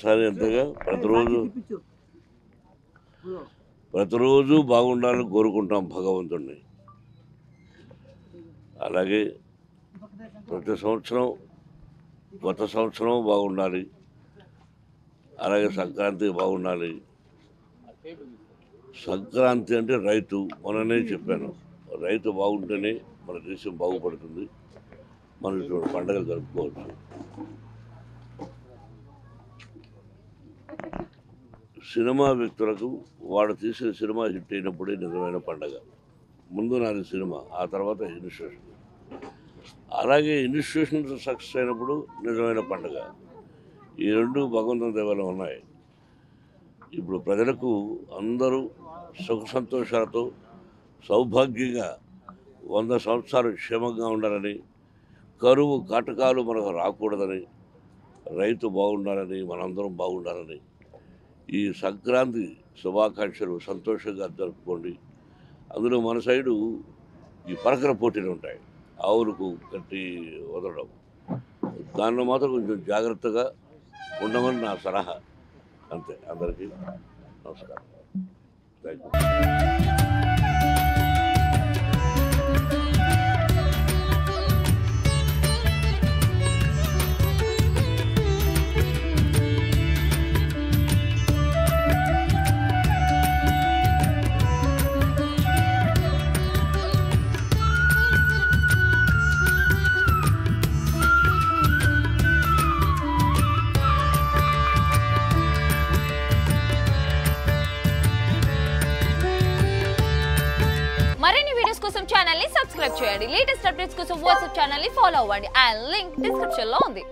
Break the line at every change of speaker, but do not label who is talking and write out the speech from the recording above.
ఒకసారి ఎంతగా ప్రతిరోజు బాగుండాలని కోరుకుంటాం భగవంతుడిని. అలాగే ప్రతి సంవత్సరం కొత్త సంవత్సరం బాగుండాలి, అలాగే సంక్రాంతి బాగుండాలి. సంక్రాంతి అంటే రైతు, మొన్ననే చెప్పాను, రైతు బాగుంటేనే మన దేశం బాగుపడుతుంది, మనం ఇటువంటి పండుగలు జరుపుకోవచ్చు. సినిమా వ్యక్తులకు వాడు తీసిన సినిమా హిట్ అయినప్పుడే నిజమైన పండుగ. ముందు నాది సినిమా, ఆ తర్వాత ఇన్స్టిట్యూషన్. అలాగే ఇన్స్టిట్యూషన్ సక్సెస్ అయినప్పుడు నిజమైన పండుగ. ఈ రెండు భగవంతుని దయవల్ల ఉన్నాయి. ఇప్పుడు ప్రజలకు అందరూ సుఖ సంతోషాలతో సౌభాగ్యంగా 100 సంవత్సరాలు క్షేమంగా ఉండాలని, కరువు కాటకాలు మనకు రాకూడదని, రైతు బాగుండాలని, మనందరం బాగుండాలని ఈ సంక్రాంతి శుభాకాంక్షలు సంతోషంగా జరుపుకోండి. అందులో మన సైడు ఈ పరకర పోటీలు ఉంటాయి, ఆవులకు కట్టి వదలడం. దానిలో మాత్రం కొంచెం జాగ్రత్తగా ఉండమని నా సలహా. అంతే. అందరికీ నమస్కారం. Thank you.
మరిన్ని వీడియోస్ కోసం ఛానల్ ని సబ్స్క్రైబ్ చేయండి. లేటెస్ట్ అప్డేట్స్ కోసం వాట్సాప్ ఛానల్ ని ఫాలో అవ్వండి. అండ్ లింక్ డిస్క్రిప్షన్ లో ఉంది.